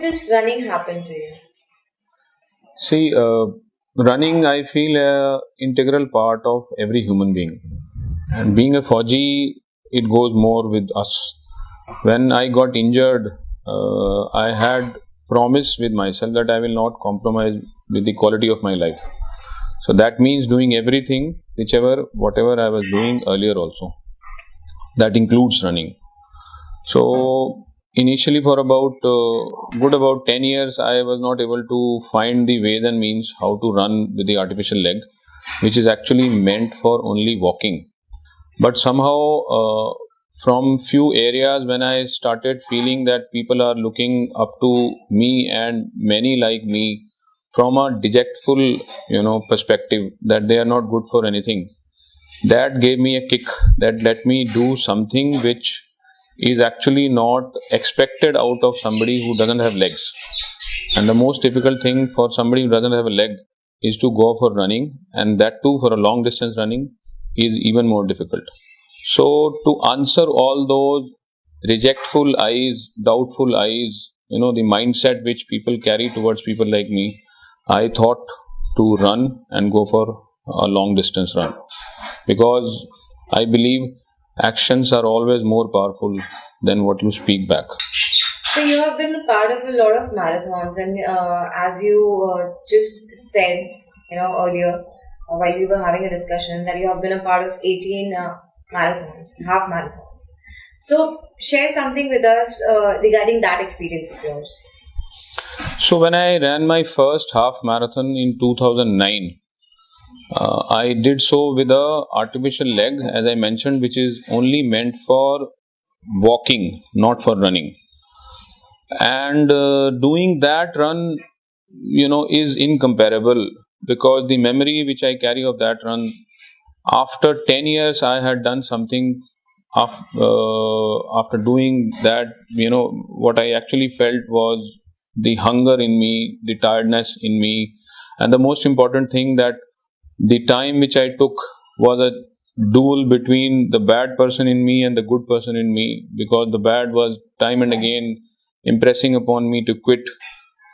this running happen to you? See, running, I feel, a integral part of every human being. And being a Fauji, it goes more with us. When I got injured, I had promised with myself that I will not compromise with the quality of my life. So that means doing everything, whatever I was doing earlier also. That includes running. So initially, for about 10 years, I was not able to find the ways and means how to run with the artificial leg, which is actually meant for only walking. But somehow, from few areas, when I started feeling that people are looking up to me and many like me from a dejectful, perspective, that they are not good for anything, that gave me a kick, that let me do something which is actually not expected out of somebody who doesn't have legs. And the most difficult thing for somebody who doesn't have a leg is to go for running, and that too for a long distance running is even more difficult. So to answer all those rejectful eyes, doubtful eyes, the mindset which people carry towards people like me, I thought to run and go for a long distance run, because I believe actions are always more powerful than what you speak back. So you have been a part of a lot of marathons, and as you just said, earlier while we were having a discussion, that you have been a part of 18 marathons, half marathons. So share something with us regarding that experience of yours. So when I ran my first half marathon in 2009, I did so with a artificial leg, as I mentioned, which is only meant for walking, not for running. And doing that run, is incomparable, because the memory which I carry of that run, after 10 years, I had done something. After doing that, what I actually felt was the hunger in me, the tiredness in me, and the most important thing, that the time which I took was a duel between the bad person in me and the good person in me, because the bad was time and again impressing upon me to quit,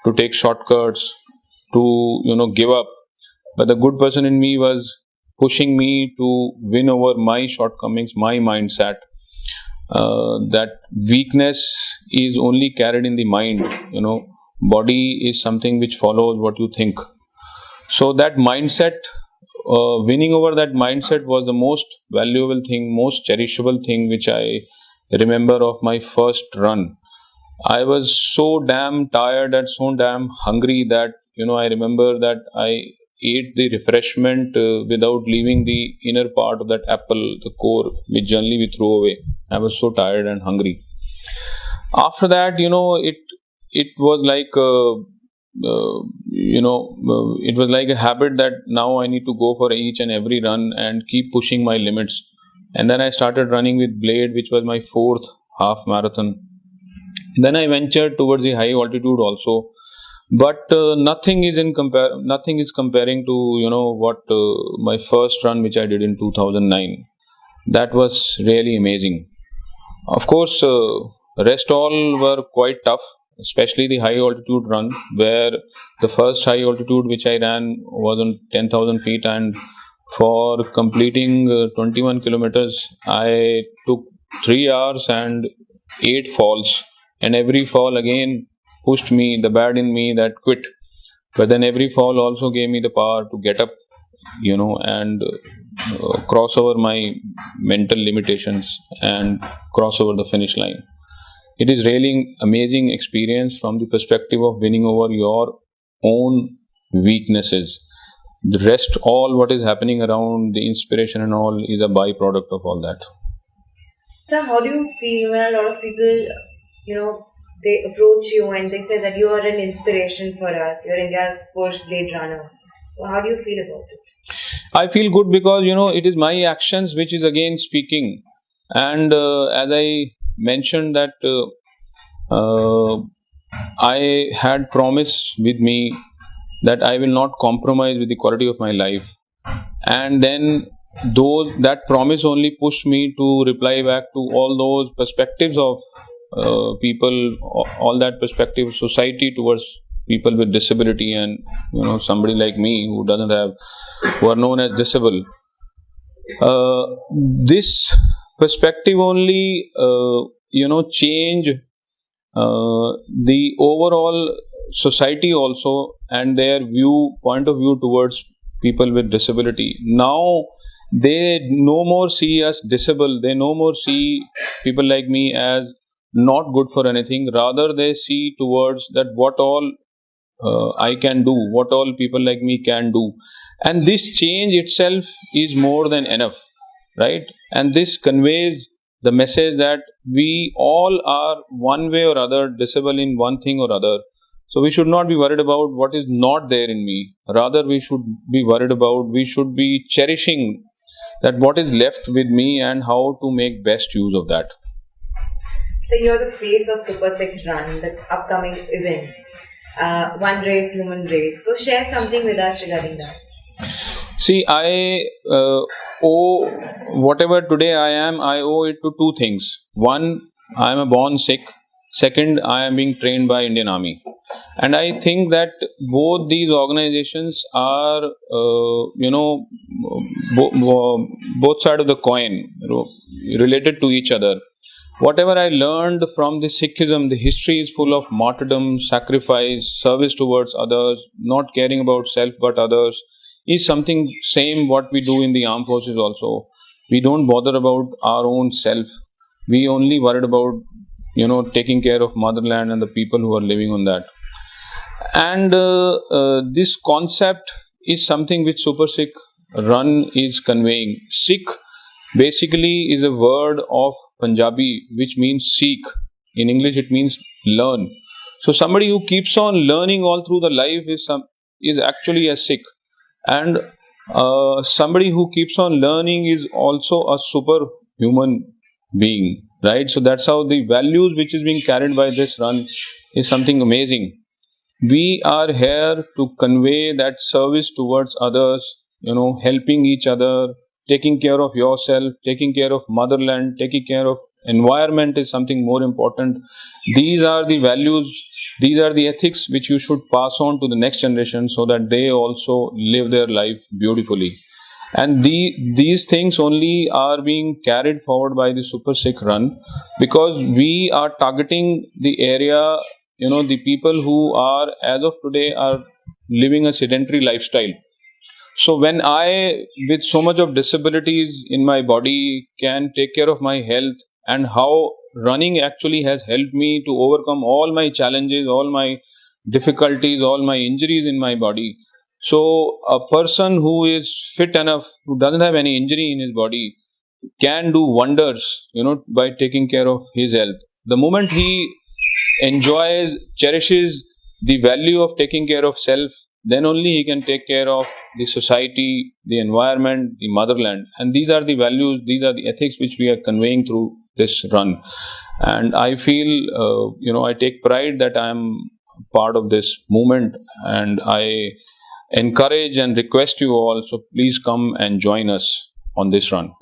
to take shortcuts, to give up. But the good person in me was pushing me to win over my shortcomings, my mindset. That weakness is only carried in the mind. Body is something which follows what you think. So that mindset, winning over that mindset was the most valuable thing, most cherishable thing which I remember of my first run. I was so damn tired and so damn hungry that I remember that I ate the refreshment without leaving the inner part of that apple, the core, which generally we throw away. I was so tired and hungry. After that, it was like it was like a habit that now I need to go for each and every run and keep pushing my limits. And then I started running with Blade, which was my fourth half marathon. Then I ventured towards the high altitude also, but nothing is comparing to what my first run which I did in 2009. That was really amazing. Of course, rest all were quite tough, especially the high altitude run, where the first high altitude which I ran was on 10,000 feet, and for completing 21 kilometers, I took 3 hours and 8 falls, and every fall again pushed me, the bad in me that quit. But then every fall also gave me the power to get up, and cross over my mental limitations and cross over the finish line. It is really amazing experience from the perspective of winning over your own weaknesses. The rest, all what is happening around, the inspiration and all, is a byproduct of all that. So how do you feel when a lot of people, they approach you and they say that you are an inspiration for us, you're India's first Blade Runner? So how do you feel about it? I feel good because it is my actions which is again speaking. And as I mentioned that I had promise with me that I will not compromise with the quality of my life, and then that promise only pushed me to reply back to all those perspectives of people, all that perspective, society towards people with disability, and somebody like me who doesn't have, who are known as disabled. This perspective only change the overall society also, and their point of view towards people with disability. Now they no more see us disabled, they no more see people like me as not good for anything. Rather they see towards that what all I can do, what all people like me can do. And this change itself is more than enough, right? And this conveys the message that we all are one way or other disabled in one thing or other. So we should not be worried about what is not there in me. Rather we should be worried about, we should be cherishing that what is left with me and how to make best use of that. So you're the face of Super Sikh Run, the upcoming event. One race, human race. So share something with us regarding that. See, I owe whatever today I am, I owe it to two things. One, I am a born Sikh. Second, I am being trained by Indian Army. And I think that both these organizations are, both sides of the coin, related to each other. Whatever I learned from the Sikhism, the history is full of martyrdom, sacrifice, service towards others, not caring about self but others, is something same what we do in the armed forces also. We don't bother about our own self. We only worried about, taking care of motherland and the people who are living on that. And this concept is something which Super Sikh Run is conveying. Sikh basically is a word of Punjabi which means seek. In English it means learn. So somebody who keeps on learning all through the life is actually a Sikh. And somebody who keeps on learning is also a superhuman being, right? So that's how the values which is being carried by this run is something amazing. We are here to convey that service towards others, helping each other, taking care of yourself, taking care of motherland, taking care of environment is something more important. These are the values, these are the ethics which you should pass on to the next generation so that they also live their life beautifully. And these things only are being carried forward by the Super Sikh Run, because we are targeting the area, the people who are, as of today, are living a sedentary lifestyle. So when I, with so much of disabilities in my body, can take care of my health, and how running actually has helped me to overcome all my challenges, all my difficulties, all my injuries in my body. So a person who is fit enough, who doesn't have any injury in his body, can do wonders, by taking care of his health. The moment he enjoys, cherishes the value of taking care of self, then only he can take care of the society, the environment, the motherland. And these are the values, these are the ethics which we are conveying through this run. And I feel, I take pride that I am part of this movement, and I encourage and request you all, so please come and join us on this run.